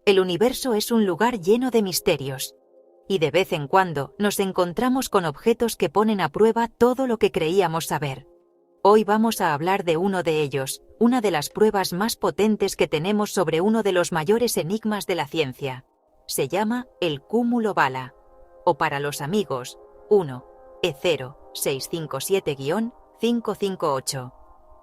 El universo es un lugar lleno de misterios. Y de vez en cuando nos encontramos con objetos que ponen a prueba todo lo que creíamos saber. Hoy vamos a hablar de uno de ellos, una de las pruebas más potentes que tenemos sobre uno de los mayores enigmas de la ciencia. Se llama el cúmulo Bala, o para los amigos, 1E0657-558.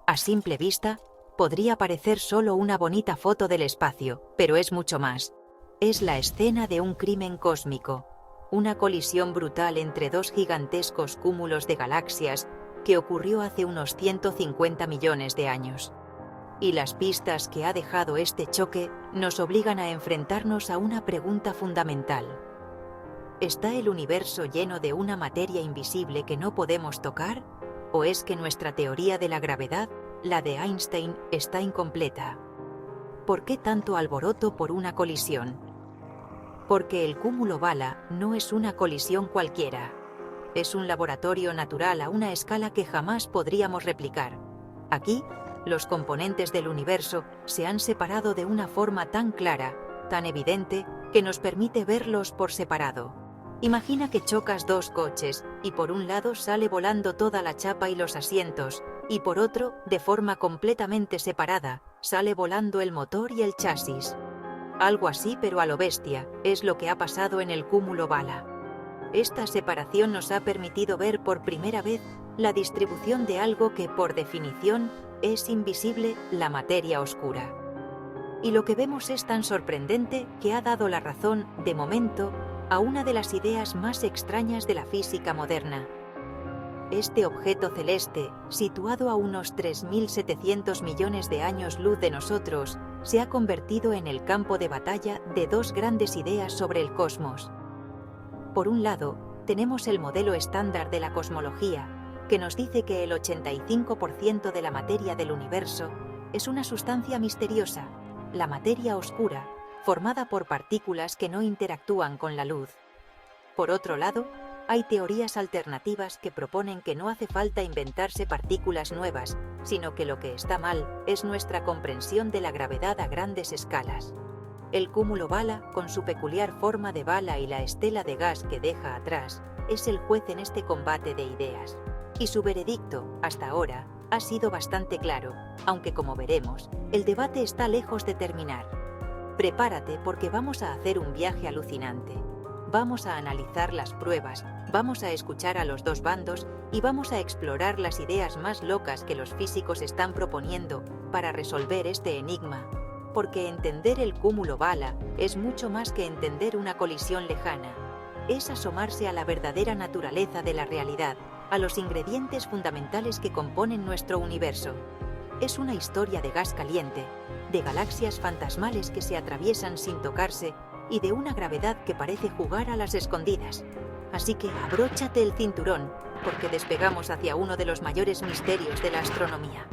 A simple vista, podría parecer solo una bonita foto del espacio, pero es mucho más. Es la escena de un crimen cósmico, una colisión brutal entre dos gigantescos cúmulos de galaxias que ocurrió hace unos 150 millones de años. Y las pistas que ha dejado este choque nos obligan a enfrentarnos a una pregunta fundamental. ¿Está el universo lleno de una materia invisible que no podemos tocar? ¿O es que nuestra teoría de la gravedad, la de Einstein, está incompleta? ¿Por qué tanto alboroto por una colisión? Porque el cúmulo Bala no es una colisión cualquiera. Es un laboratorio natural a una escala que jamás podríamos replicar. Aquí, los componentes del universo se han separado de una forma tan clara, tan evidente, que nos permite verlos por separado. Imagina que chocas dos coches, y por un lado sale volando toda la chapa y los asientos, y por otro, de forma completamente separada, sale volando el motor y el chasis. Algo así, pero a lo bestia, es lo que ha pasado en el cúmulo Bala. Esta separación nos ha permitido ver por primera vez la distribución de algo que, por definición, es invisible, la materia oscura. Y lo que vemos es tan sorprendente que ha dado la razón, de momento, a una de las ideas más extrañas de la física moderna. Este objeto celeste, situado a unos 3.700 millones de años luz de nosotros, se ha convertido en el campo de batalla de dos grandes ideas sobre el cosmos. Por un lado, tenemos el modelo estándar de la cosmología, que nos dice que el 85% de la materia del universo es una sustancia misteriosa, la materia oscura, formada por partículas que no interactúan con la luz. Por otro lado, hay teorías alternativas que proponen que no hace falta inventarse partículas nuevas, sino que lo que está mal es nuestra comprensión de la gravedad a grandes escalas. El cúmulo Bala, con su peculiar forma de bala y la estela de gas que deja atrás, es el juez en este combate de ideas. Y su veredicto, hasta ahora, ha sido bastante claro, aunque como veremos, el debate está lejos de terminar. Prepárate porque vamos a hacer un viaje alucinante. Vamos a analizar las pruebas, vamos a escuchar a los dos bandos y vamos a explorar las ideas más locas que los físicos están proponiendo para resolver este enigma. Porque entender el cúmulo Bala es mucho más que entender una colisión lejana. Es asomarse a la verdadera naturaleza de la realidad, a los ingredientes fundamentales que componen nuestro universo. Es una historia de gas caliente, de galaxias fantasmales que se atraviesan sin tocarse y de una gravedad que parece jugar a las escondidas. Así que abróchate el cinturón, porque despegamos hacia uno de los mayores misterios de la astronomía.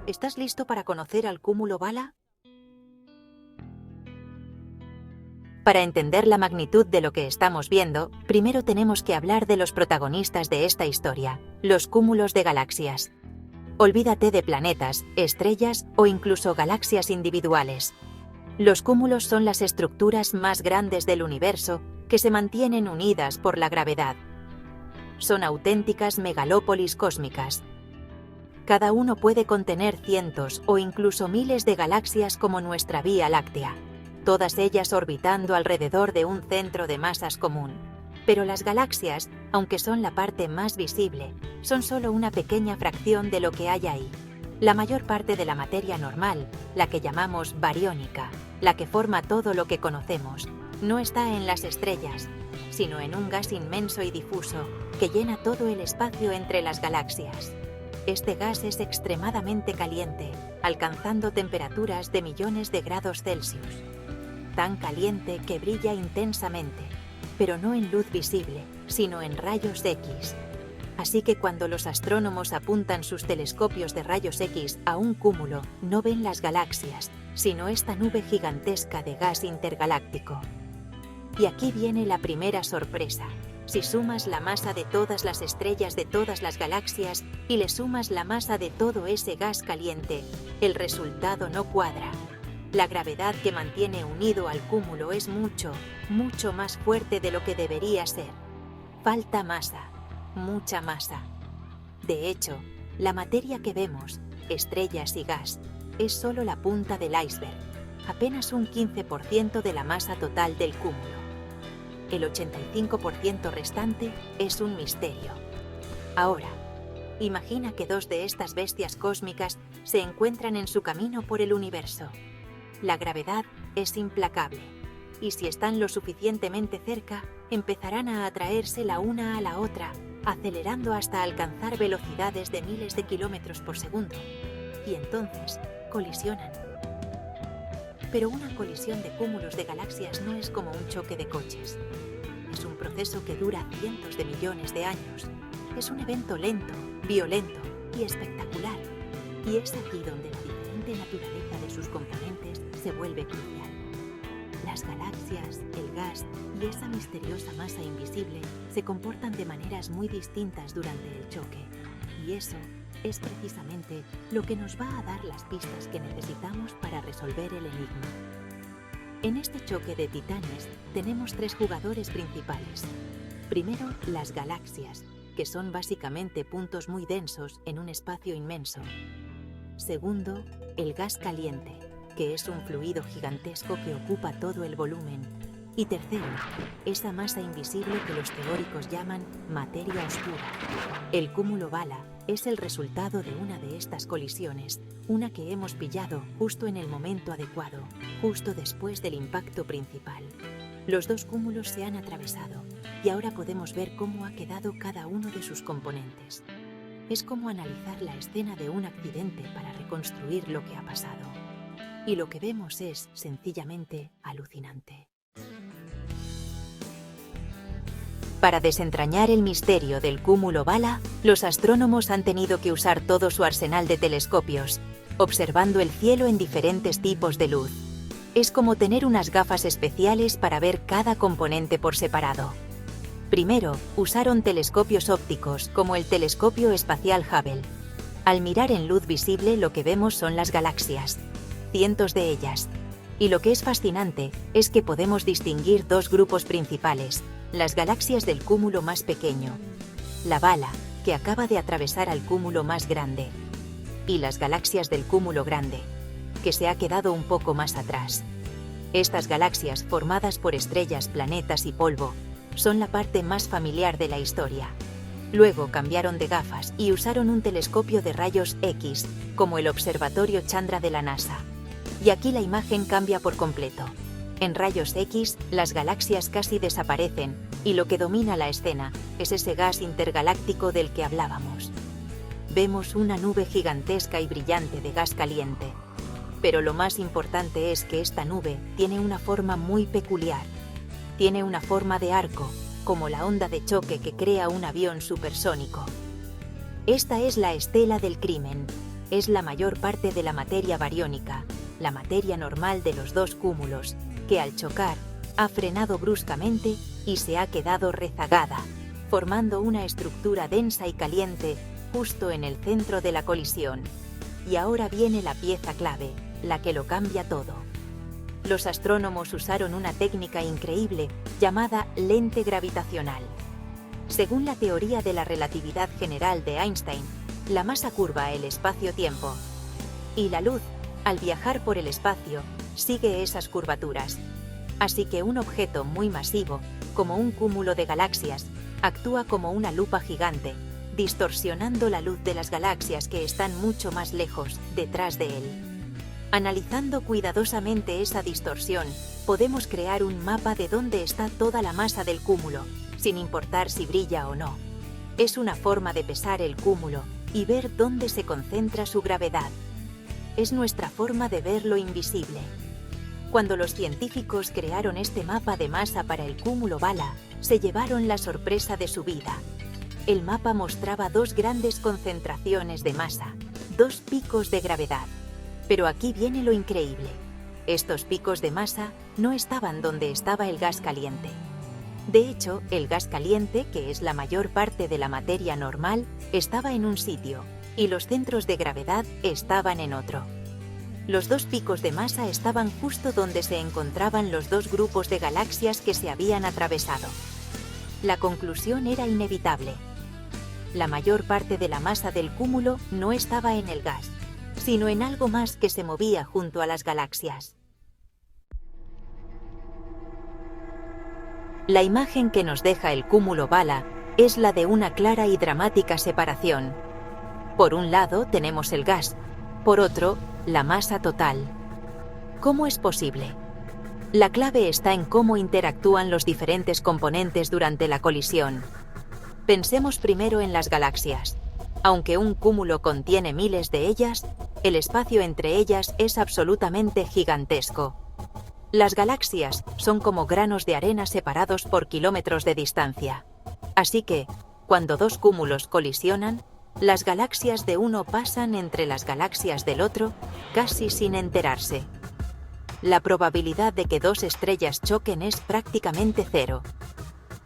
¿Estás listo para conocer al cúmulo Bala? Para entender la magnitud de lo que estamos viendo, primero tenemos que hablar de los protagonistas de esta historia, los cúmulos de galaxias. Olvídate de planetas, estrellas o incluso galaxias individuales. Los cúmulos son las estructuras más grandes del universo que se mantienen unidas por la gravedad. Son auténticas megalópolis cósmicas. Cada uno puede contener cientos o incluso miles de galaxias como nuestra Vía Láctea, todas ellas orbitando alrededor de un centro de masas común. Pero las galaxias, aunque son la parte más visible, son solo una pequeña fracción de lo que hay ahí. La mayor parte de la materia normal, la que llamamos bariónica, la que forma todo lo que conocemos, no está en las estrellas, sino en un gas inmenso y difuso que llena todo el espacio entre las galaxias. Este gas es extremadamente caliente, alcanzando temperaturas de millones de grados Celsius. Tan caliente que brilla intensamente, pero no en luz visible, sino en rayos X. Así que cuando los astrónomos apuntan sus telescopios de rayos X a un cúmulo, no ven las galaxias, sino esta nube gigantesca de gas intergaláctico. Y aquí viene la primera sorpresa. Si sumas la masa de todas las estrellas de todas las galaxias y le sumas la masa de todo ese gas caliente, el resultado no cuadra. La gravedad que mantiene unido al cúmulo es mucho, mucho más fuerte de lo que debería ser. Falta masa, mucha masa. De hecho, la materia que vemos, estrellas y gas, es solo la punta del iceberg, apenas un 15% de la masa total del cúmulo. El 85% restante es un misterio. Ahora, imagina que dos de estas bestias cósmicas se encuentran en su camino por el universo. La gravedad es implacable, y si están lo suficientemente cerca, empezarán a atraerse la una a la otra, acelerando hasta alcanzar velocidades de miles de kilómetros por segundo, y entonces colisionan. Pero una colisión de cúmulos de galaxias no es como un choque de coches. Es un proceso que dura cientos de millones de años. Es un evento lento, violento y espectacular. Y es aquí donde la diferente naturaleza de sus componentes se vuelve crucial. Las galaxias, el gas y esa misteriosa masa invisible se comportan de maneras muy distintas durante el choque. Y eso es precisamente lo que nos va a dar las pistas que necesitamos para resolver el enigma. En este choque de titanes tenemos tres jugadores principales. Primero, las galaxias, que son básicamente puntos muy densos en un espacio inmenso. Segundo, el gas caliente, que es un fluido gigantesco que ocupa todo el volumen. Y tercero, esa masa invisible que los teóricos llaman materia oscura. El cúmulo Bala es el resultado de una de estas colisiones, una que hemos pillado justo en el momento adecuado, justo después del impacto principal. Los dos cúmulos se han atravesado y ahora podemos ver cómo ha quedado cada uno de sus componentes. Es como analizar la escena de un accidente para reconstruir lo que ha pasado. Y lo que vemos es, sencillamente, alucinante. Para desentrañar el misterio del cúmulo Bala, los astrónomos han tenido que usar todo su arsenal de telescopios, observando el cielo en diferentes tipos de luz. Es como tener unas gafas especiales para ver cada componente por separado. Primero, usaron telescopios ópticos, como el telescopio espacial Hubble. Al mirar en luz visible, lo que vemos son las galaxias, cientos de ellas. Y lo que es fascinante es que podemos distinguir dos grupos principales: las galaxias del cúmulo más pequeño, la Bala, que acaba de atravesar al cúmulo más grande, y las galaxias del cúmulo grande, que se ha quedado un poco más atrás. Estas galaxias, formadas por estrellas, planetas y polvo, son la parte más familiar de la historia. Luego cambiaron de gafas y usaron un telescopio de rayos X, como el Observatorio Chandra de la NASA. Y aquí la imagen cambia por completo. En rayos X, las galaxias casi desaparecen, y lo que domina la escena es ese gas intergaláctico del que hablábamos. Vemos una nube gigantesca y brillante de gas caliente. Pero lo más importante es que esta nube tiene una forma muy peculiar. Tiene una forma de arco, como la onda de choque que crea un avión supersónico. Esta es la estela del crimen. Es la mayor parte de la materia bariónica, la materia normal de los dos cúmulos, que al chocar ha frenado bruscamente y se ha quedado rezagada, formando una estructura densa y caliente justo en el centro de la colisión. Y ahora viene la pieza clave, la que lo cambia todo. Los astrónomos usaron una técnica increíble llamada lente gravitacional. Según la teoría de la relatividad general de Einstein, la masa curva el espacio-tiempo. Y la luz, al viajar por el espacio, sigue esas curvaturas. Así que un objeto muy masivo, como un cúmulo de galaxias, actúa como una lupa gigante, distorsionando la luz de las galaxias que están mucho más lejos, detrás de él. Analizando cuidadosamente esa distorsión, podemos crear un mapa de dónde está toda la masa del cúmulo, sin importar si brilla o no. Es una forma de pesar el cúmulo y ver dónde se concentra su gravedad. Es nuestra forma de ver lo invisible. Cuando los científicos crearon este mapa de masa para el cúmulo Bala, se llevaron la sorpresa de su vida. El mapa mostraba dos grandes concentraciones de masa, dos picos de gravedad. Pero aquí viene lo increíble. Estos picos de masa no estaban donde estaba el gas caliente. De hecho, el gas caliente, que es la mayor parte de la materia normal, estaba en un sitio, y los centros de gravedad estaban en otro. Los dos picos de masa estaban justo donde se encontraban los dos grupos de galaxias que se habían atravesado. La conclusión era inevitable. La mayor parte de la masa del cúmulo no estaba en el gas, sino en algo más que se movía junto a las galaxias. La imagen que nos deja el cúmulo Bala es la de una clara y dramática separación. Por un lado tenemos el gas, por otro, la masa total. ¿Cómo es posible? La clave está en cómo interactúan los diferentes componentes durante la colisión. Pensemos primero en las galaxias. Aunque un cúmulo contiene miles de ellas, el espacio entre ellas es absolutamente gigantesco. Las galaxias son como granos de arena separados por kilómetros de distancia. Así que, cuando dos cúmulos colisionan, las galaxias de uno pasan entre las galaxias del otro casi sin enterarse. La probabilidad de que dos estrellas choquen es prácticamente cero.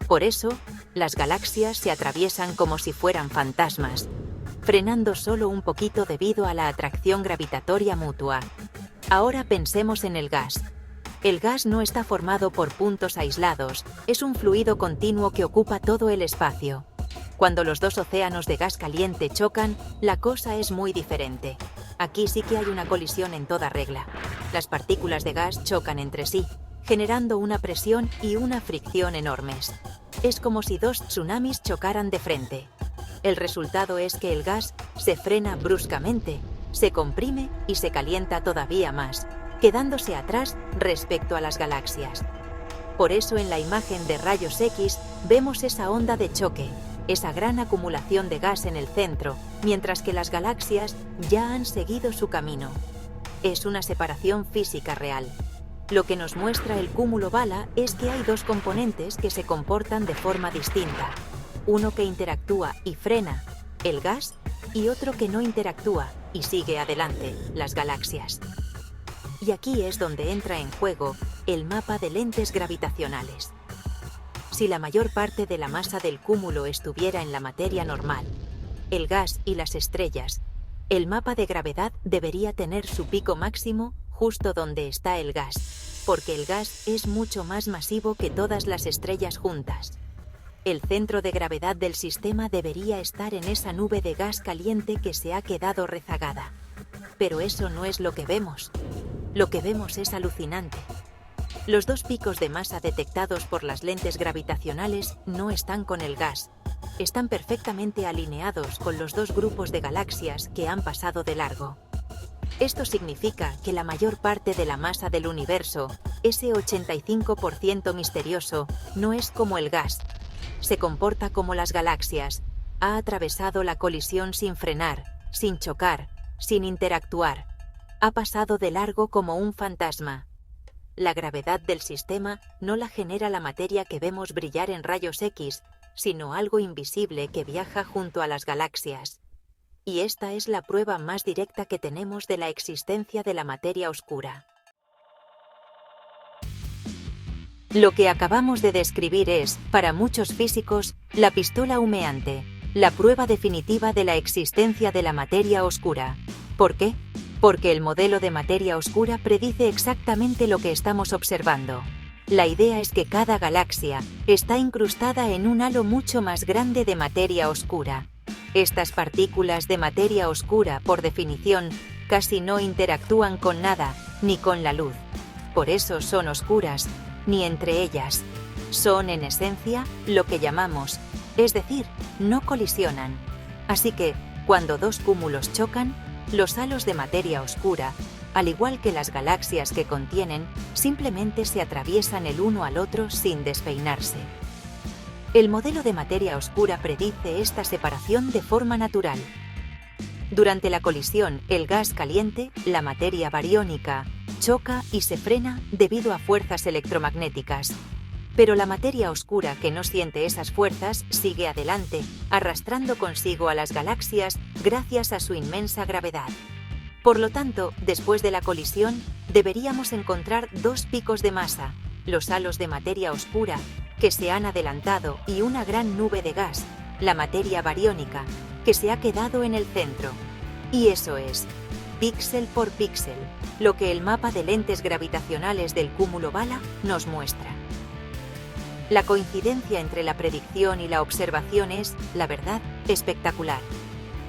Por eso, las galaxias se atraviesan como si fueran fantasmas, frenando solo un poquito debido a la atracción gravitatoria mutua. Ahora pensemos en el gas. El gas no está formado por puntos aislados, es un fluido continuo que ocupa todo el espacio. Cuando los dos océanos de gas caliente chocan, la cosa es muy diferente. Aquí sí que hay una colisión en toda regla. Las partículas de gas chocan entre sí, generando una presión y una fricción enormes. Es como si dos tsunamis chocaran de frente. El resultado es que el gas se frena bruscamente, se comprime y se calienta todavía más, quedándose atrás respecto a las galaxias. Por eso en la imagen de rayos X vemos esa onda de choque, esa gran acumulación de gas en el centro, mientras que las galaxias ya han seguido su camino. Es una separación física real. Lo que nos muestra el cúmulo Bala es que hay dos componentes que se comportan de forma distinta. Uno que interactúa y frena, el gas, y otro que no interactúa y sigue adelante, las galaxias. Y aquí es donde entra en juego el mapa de lentes gravitacionales. Si la mayor parte de la masa del cúmulo estuviera en la materia normal, el gas y las estrellas, el mapa de gravedad debería tener su pico máximo justo donde está el gas, porque el gas es mucho más masivo que todas las estrellas juntas. El centro de gravedad del sistema debería estar en esa nube de gas caliente que se ha quedado rezagada. Pero eso no es lo que vemos. Lo que vemos es alucinante. Los dos picos de masa detectados por las lentes gravitacionales no están con el gas. Están perfectamente alineados con los dos grupos de galaxias que han pasado de largo. Esto significa que la mayor parte de la masa del universo, ese 85% misterioso, no es como el gas. Se comporta como las galaxias. Ha atravesado la colisión sin frenar, sin chocar, sin interactuar. Ha pasado de largo como un fantasma. La gravedad del sistema no la genera la materia que vemos brillar en rayos X, sino algo invisible que viaja junto a las galaxias. Y esta es la prueba más directa que tenemos de la existencia de la materia oscura. Lo que acabamos de describir es, para muchos físicos, la pistola humeante, la prueba definitiva de la existencia de la materia oscura. ¿Por qué? Porque el modelo de materia oscura predice exactamente lo que estamos observando. La idea es que cada galaxia está incrustada en un halo mucho más grande de materia oscura. Estas partículas de materia oscura, por definición, casi no interactúan con nada, ni con la luz. Por eso son oscuras, ni entre ellas. Son, en esencia, lo que llamamos, es decir, no colisionan. Así que, cuando dos cúmulos chocan, los halos de materia oscura, al igual que las galaxias que contienen, simplemente se atraviesan el uno al otro sin despeinarse. El modelo de materia oscura predice esta separación de forma natural. Durante la colisión, el gas caliente, la materia bariónica, choca y se frena debido a fuerzas electromagnéticas. Pero la materia oscura que no siente esas fuerzas sigue adelante, arrastrando consigo a las galaxias gracias a su inmensa gravedad. Por lo tanto, después de la colisión, deberíamos encontrar dos picos de masa, los halos de materia oscura, que se han adelantado, y una gran nube de gas, la materia bariónica, que se ha quedado en el centro. Y eso es. píxel por píxel, lo que el mapa de lentes gravitacionales del cúmulo Bala nos muestra. La coincidencia entre la predicción y la observación es, la verdad, espectacular.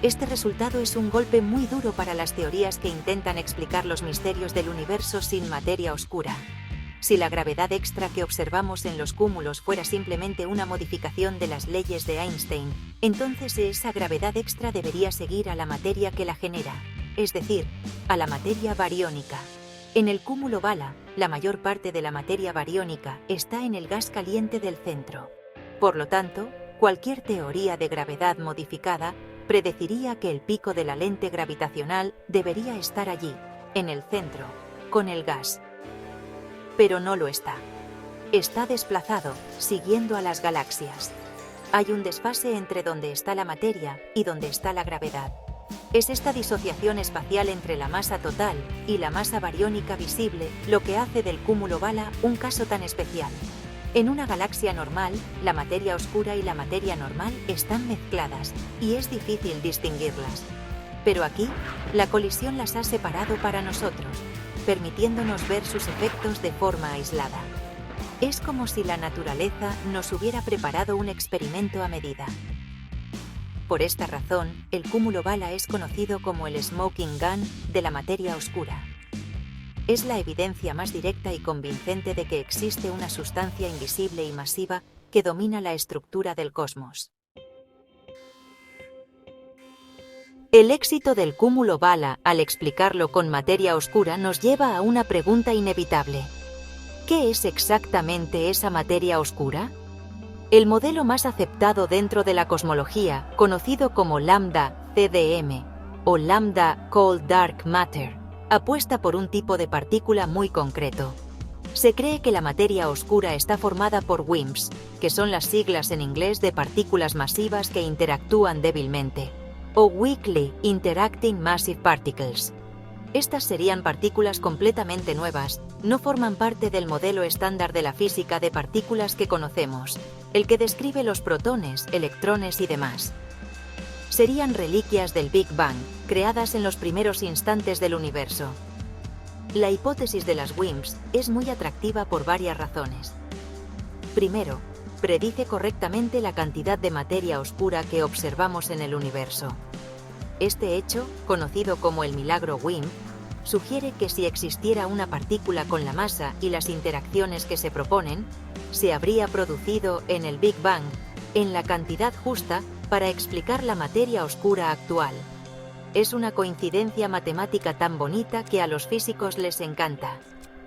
Este resultado es un golpe muy duro para las teorías que intentan explicar los misterios del universo sin materia oscura. Si la gravedad extra que observamos en los cúmulos fuera simplemente una modificación de las leyes de Einstein, entonces esa gravedad extra debería seguir a la materia que la genera, es decir, a la materia bariónica. En el cúmulo Bala, la mayor parte de la materia bariónica está en el gas caliente del centro. Por lo tanto, cualquier teoría de gravedad modificada predeciría que el pico de la lente gravitacional debería estar allí, en el centro, con el gas. Pero no lo está. Está desplazado, siguiendo a las galaxias. Hay un desfase entre donde está la materia y donde está la gravedad. Es esta disociación espacial entre la masa total y la masa bariónica visible lo que hace del cúmulo Bala un caso tan especial. En una galaxia normal, la materia oscura y la materia normal están mezcladas y es difícil distinguirlas. Pero aquí, la colisión las ha separado para nosotros, permitiéndonos ver sus efectos de forma aislada. Es como si la naturaleza nos hubiera preparado un experimento a medida. Por esta razón, el cúmulo Bala es conocido como el smoking gun de la materia oscura. Es la evidencia más directa y convincente de que existe una sustancia invisible y masiva que domina la estructura del cosmos. El éxito del cúmulo Bala al explicarlo con materia oscura nos lleva a una pregunta inevitable. ¿Qué es exactamente esa materia oscura? El modelo más aceptado dentro de la cosmología, conocido como lambda CDM o lambda Cold Dark Matter, apuesta por un tipo de partícula muy concreto. Se cree que la materia oscura está formada por WIMPs, que son las siglas en inglés de partículas masivas que interactúan débilmente, o Weakly Interacting Massive Particles. Estas serían partículas completamente nuevas, no forman parte del modelo estándar de la física de partículas que conocemos, el que describe los protones, electrones y demás. Serían reliquias del Big Bang, creadas en los primeros instantes del universo. La hipótesis de las WIMPs es muy atractiva por varias razones. Primero, predice correctamente la cantidad de materia oscura que observamos en el universo. Este hecho, conocido como el milagro WIMP, sugiere que si existiera una partícula con la masa y las interacciones que se proponen, se habría producido en el Big Bang, en la cantidad justa para explicar la materia oscura actual. Es una coincidencia matemática tan bonita que a los físicos les encanta.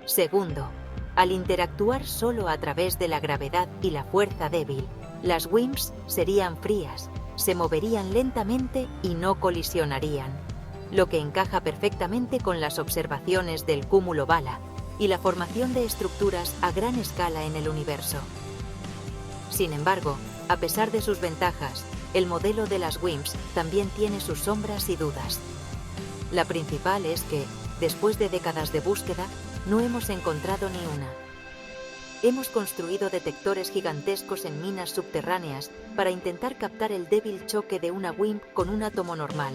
Segundo, al interactuar solo a través de la gravedad y la fuerza débil, las WIMPs serían frías, se moverían lentamente y no colisionarían, lo que encaja perfectamente con las observaciones del cúmulo Bala y la formación de estructuras a gran escala en el universo. Sin embargo, a pesar de sus ventajas, el modelo de las WIMPs también tiene sus sombras y dudas. La principal es que, después de décadas de búsqueda, no hemos encontrado ni una. Hemos construido detectores gigantescos en minas subterráneas para intentar captar el débil choque de una WIMP con un átomo normal.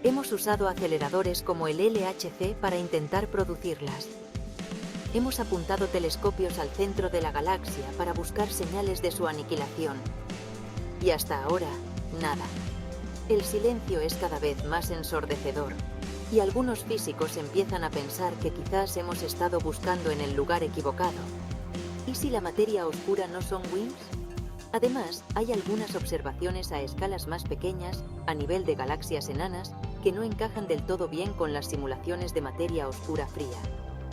Hemos usado aceleradores como el LHC para intentar producirlas. Hemos apuntado telescopios al centro de la galaxia para buscar señales de su aniquilación. Y hasta ahora, nada. El silencio es cada vez más ensordecedor, y algunos físicos empiezan a pensar que quizás hemos estado buscando en el lugar equivocado. ¿Y si la materia oscura no son WIMPs? Además, hay algunas observaciones a escalas más pequeñas, a nivel de galaxias enanas, que no encajan del todo bien con las simulaciones de materia oscura fría.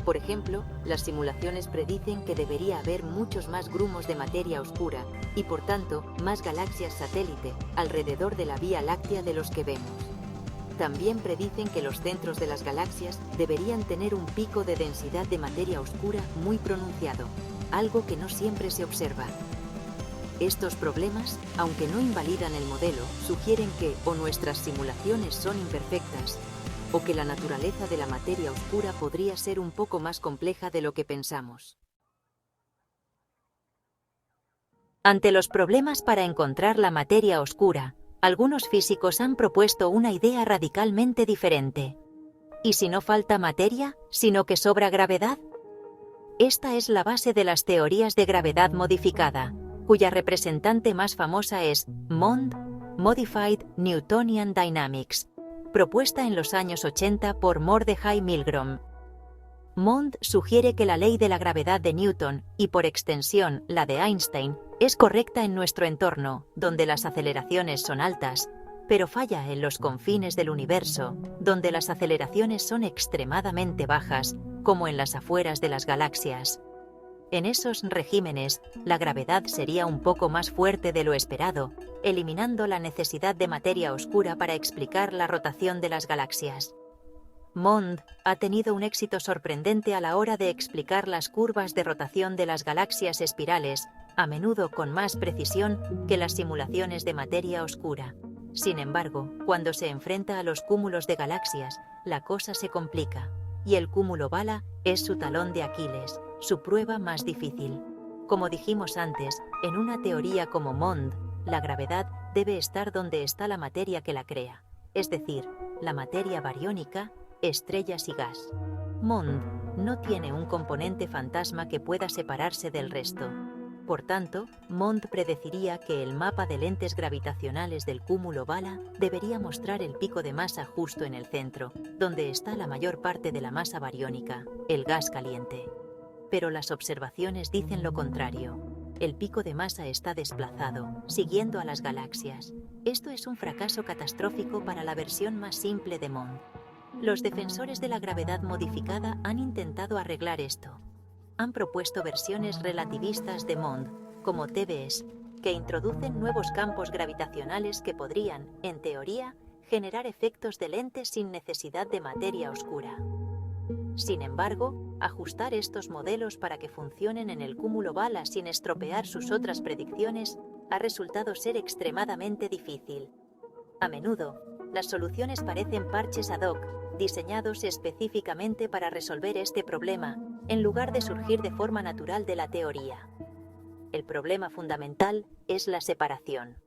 Por ejemplo, las simulaciones predicen que debería haber muchos más grumos de materia oscura y, por tanto, más galaxias satélite alrededor de la Vía Láctea de los que vemos. También predicen que los centros de las galaxias deberían tener un pico de densidad de materia oscura muy pronunciado, algo que no siempre se observa. Estos problemas, aunque no invalidan el modelo, sugieren que o nuestras simulaciones son imperfectas, o que la naturaleza de la materia oscura podría ser un poco más compleja de lo que pensamos. Ante los problemas para encontrar la materia oscura, algunos físicos han propuesto una idea radicalmente diferente. ¿Y si no falta materia, sino que sobra gravedad? Esta es la base de las teorías de gravedad modificada, cuya representante más famosa es MOND, Modified Newtonian Dynamics, propuesta en los años 80 por Mordechai Milgrom. MOND sugiere que la ley de la gravedad de Newton, y por extensión la de Einstein, es correcta en nuestro entorno, donde las aceleraciones son altas, pero falla en los confines del universo, donde las aceleraciones son extremadamente bajas, como en las afueras de las galaxias. En esos regímenes, la gravedad sería un poco más fuerte de lo esperado, eliminando la necesidad de materia oscura para explicar la rotación de las galaxias. MOND ha tenido un éxito sorprendente a la hora de explicar las curvas de rotación de las galaxias espirales, a menudo con más precisión que las simulaciones de materia oscura. Sin embargo, cuando se enfrenta a los cúmulos de galaxias, la cosa se complica, y el cúmulo Bala es su talón de Aquiles, su prueba más difícil. Como dijimos antes, en una teoría como MOND, la gravedad debe estar donde está la materia que la crea, es decir, la materia bariónica, estrellas y gas. MOND no tiene un componente fantasma que pueda separarse del resto. Por tanto, MOND predeciría que el mapa de lentes gravitacionales del cúmulo Bala debería mostrar el pico de masa justo en el centro, donde está la mayor parte de la masa bariónica, el gas caliente. Pero las observaciones dicen lo contrario. El pico de masa está desplazado, siguiendo a las galaxias. Esto es un fracaso catastrófico para la versión más simple de MOND. Los defensores de la gravedad modificada han intentado arreglar esto. Han propuesto versiones relativistas de MOND, como TBS, que introducen nuevos campos gravitacionales que podrían, en teoría, generar efectos de lentes sin necesidad de materia oscura. Sin embargo, ajustar estos modelos para que funcionen en el cúmulo Bala sin estropear sus otras predicciones ha resultado ser extremadamente difícil. A menudo, las soluciones parecen parches ad hoc, diseñados específicamente para resolver este problema, en lugar de surgir de forma natural de la teoría. El problema fundamental es la separación.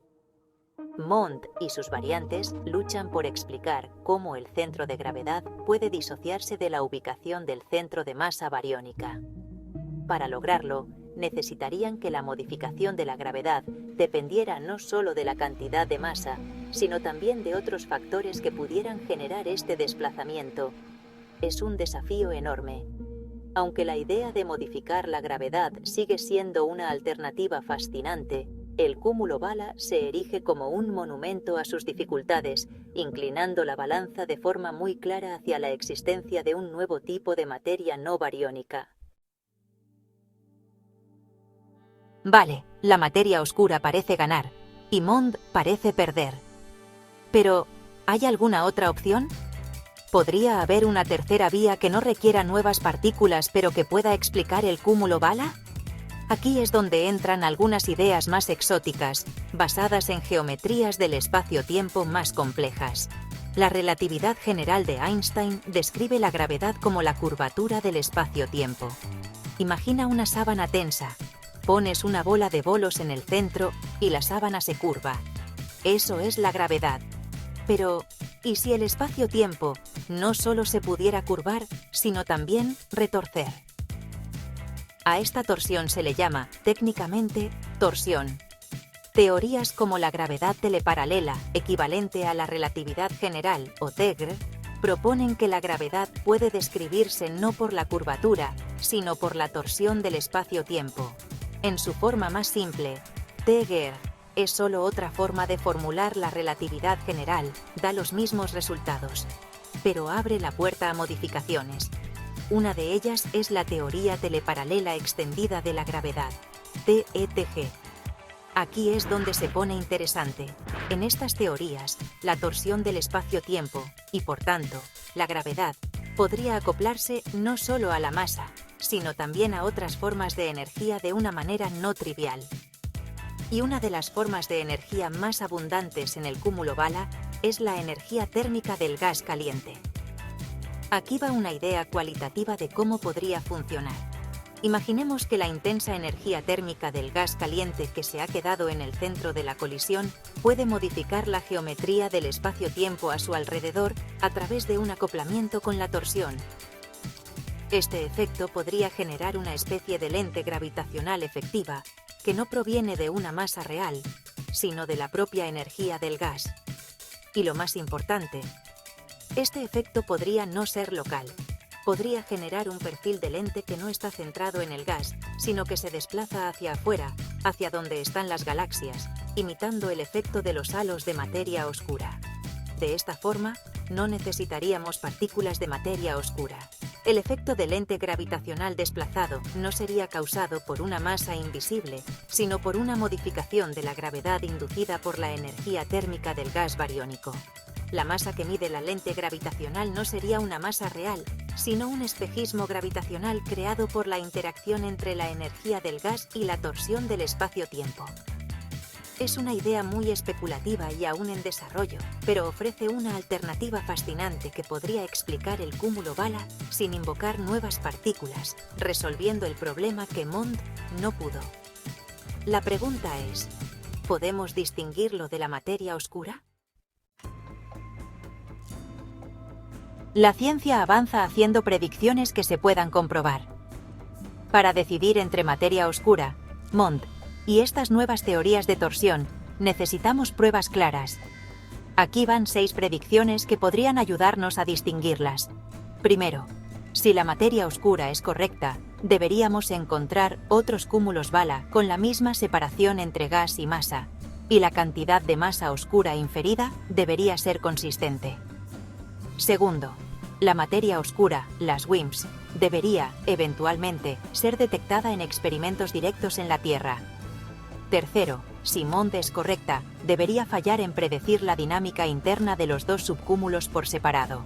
MOND y sus variantes luchan por explicar cómo el centro de gravedad puede disociarse de la ubicación del centro de masa bariónica. Para lograrlo, necesitarían que la modificación de la gravedad dependiera no solo de la cantidad de masa, sino también de otros factores que pudieran generar este desplazamiento. Es un desafío enorme. Aunque la idea de modificar la gravedad sigue siendo una alternativa fascinante, el cúmulo Bala se erige como un monumento a sus dificultades, inclinando la balanza de forma muy clara hacia la existencia de un nuevo tipo de materia no bariónica. Vale, la materia oscura parece ganar, y MOND parece perder. Pero, ¿hay alguna otra opción? ¿Podría haber una tercera vía que no requiera nuevas partículas pero que pueda explicar el cúmulo Bala? Aquí es donde entran algunas ideas más exóticas, basadas en geometrías del espacio-tiempo más complejas. La relatividad general de Einstein describe la gravedad como la curvatura del espacio-tiempo. Imagina una sábana tensa. Pones una bola de bolos en el centro y la sábana se curva. Eso es la gravedad. Pero, ¿y si el espacio-tiempo no solo se pudiera curvar, sino también retorcer? A esta torsión se le llama, técnicamente, torsión. Teorías como la gravedad teleparalela, equivalente a la relatividad general, o TEGR, proponen que la gravedad puede describirse no por la curvatura, sino por la torsión del espacio-tiempo. En su forma más simple, TEGR es solo otra forma de formular la relatividad general, da los mismos resultados, pero abre la puerta a modificaciones. Una de ellas es la teoría teleparalela extendida de la gravedad, TETG. Aquí es donde se pone interesante. En estas teorías, la torsión del espacio-tiempo, y por tanto, la gravedad, podría acoplarse no solo a la masa, sino también a otras formas de energía de una manera no trivial. Y una de las formas de energía más abundantes en el cúmulo Bala es la energía térmica del gas caliente. Aquí va una idea cualitativa de cómo podría funcionar. Imaginemos que la intensa energía térmica del gas caliente que se ha quedado en el centro de la colisión puede modificar la geometría del espacio-tiempo a su alrededor a través de un acoplamiento con la torsión. Este efecto podría generar una especie de lente gravitacional efectiva que no proviene de una masa real, sino de la propia energía del gas. Y lo más importante, este efecto podría no ser local. Podría generar un perfil de lente que no está centrado en el gas, sino que se desplaza hacia afuera, hacia donde están las galaxias, imitando el efecto de los halos de materia oscura. De esta forma, no necesitaríamos partículas de materia oscura. El efecto de lente gravitacional desplazado no sería causado por una masa invisible, sino por una modificación de la gravedad inducida por la energía térmica del gas bariónico. La masa que mide la lente gravitacional no sería una masa real, sino un espejismo gravitacional creado por la interacción entre la energía del gas y la torsión del espacio-tiempo. Es una idea muy especulativa y aún en desarrollo, pero ofrece una alternativa fascinante que podría explicar el cúmulo bala sin invocar nuevas partículas, resolviendo el problema que Mond no pudo. La pregunta es, ¿podemos distinguirlo de la materia oscura? La ciencia avanza haciendo predicciones que se puedan comprobar. Para decidir entre materia oscura, Mond y estas nuevas teorías de torsión, necesitamos pruebas claras. Aquí van 6 predicciones que podrían ayudarnos a distinguirlas. Primero, si la materia oscura es correcta, deberíamos encontrar otros cúmulos bala con la misma separación entre gas y masa, y la cantidad de masa oscura inferida debería ser consistente. Segundo, la materia oscura, las WIMPs, debería, eventualmente, ser detectada en experimentos directos en la Tierra. Tercero, si Mond es correcta, debería fallar en predecir la dinámica interna de los 2 subcúmulos por separado.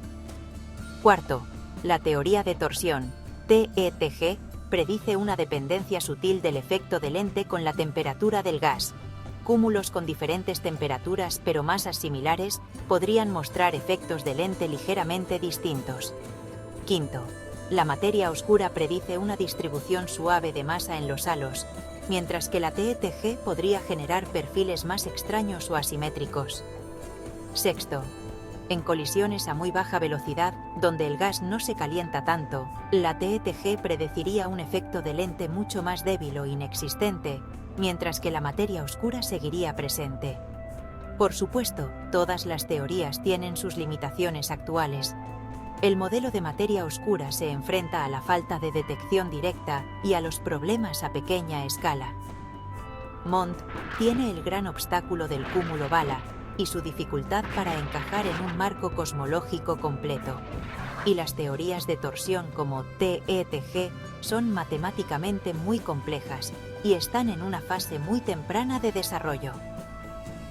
Cuarto, la teoría de torsión, TETG, predice una dependencia sutil del efecto de lente con la temperatura del gas. Cúmulos con diferentes temperaturas pero masas similares podrían mostrar efectos de lente ligeramente distintos. Quinto, la materia oscura predice una distribución suave de masa en los halos, mientras que la TETG podría generar perfiles más extraños o asimétricos. Sexto, en colisiones a muy baja velocidad, donde el gas no se calienta tanto, la TETG predeciría un efecto de lente mucho más débil o inexistente, mientras que la materia oscura seguiría presente. Por supuesto, todas las teorías tienen sus limitaciones actuales. El modelo de materia oscura se enfrenta a la falta de detección directa y a los problemas a pequeña escala. Mond tiene el gran obstáculo del cúmulo bala y su dificultad para encajar en un marco cosmológico completo. Y las teorías de torsión como TETG son matemáticamente muy complejas y están en una fase muy temprana de desarrollo.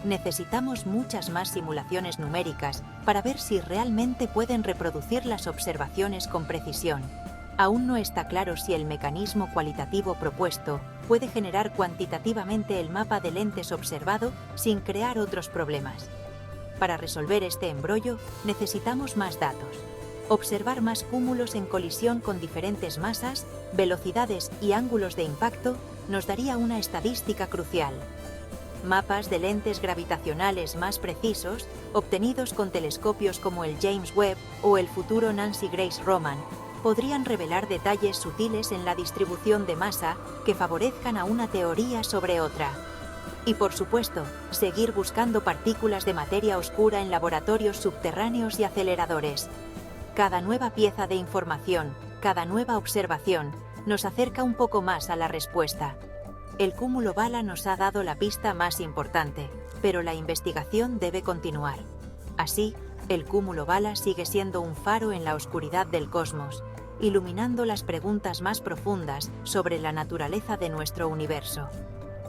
Necesitamos muchas más simulaciones numéricas para ver si realmente pueden reproducir las observaciones con precisión. Aún no está claro si el mecanismo cualitativo propuesto puede generar cuantitativamente el mapa de lentes observado sin crear otros problemas. Para resolver este embrollo, necesitamos más datos. Observar más cúmulos en colisión con diferentes masas, velocidades y ángulos de impacto nos daría una estadística crucial. Mapas de lentes gravitacionales más precisos, obtenidos con telescopios como el James Webb o el futuro Nancy Grace Roman, podrían revelar detalles sutiles en la distribución de masa que favorezcan a una teoría sobre otra. Y por supuesto, seguir buscando partículas de materia oscura en laboratorios subterráneos y aceleradores. Cada nueva pieza de información, cada nueva observación, nos acerca un poco más a la respuesta. El cúmulo bala nos ha dado la pista más importante, pero la investigación debe continuar. Así, el cúmulo bala sigue siendo un faro en la oscuridad del cosmos, iluminando las preguntas más profundas sobre la naturaleza de nuestro universo.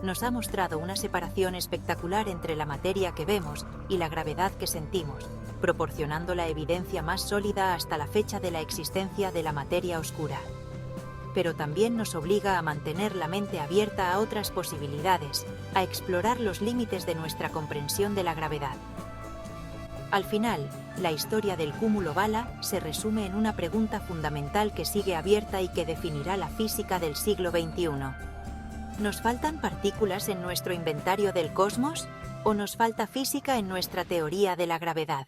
Nos ha mostrado una separación espectacular entre la materia que vemos y la gravedad que sentimos, proporcionando la evidencia más sólida hasta la fecha de la existencia de la materia oscura. Pero también nos obliga a mantener la mente abierta a otras posibilidades, a explorar los límites de nuestra comprensión de la gravedad. Al final, La historia del cúmulo bala se resume en una pregunta fundamental que sigue abierta y que definirá la física del siglo XXI. ¿Nos faltan partículas en nuestro inventario del cosmos? ¿O nos falta física en nuestra teoría de la gravedad?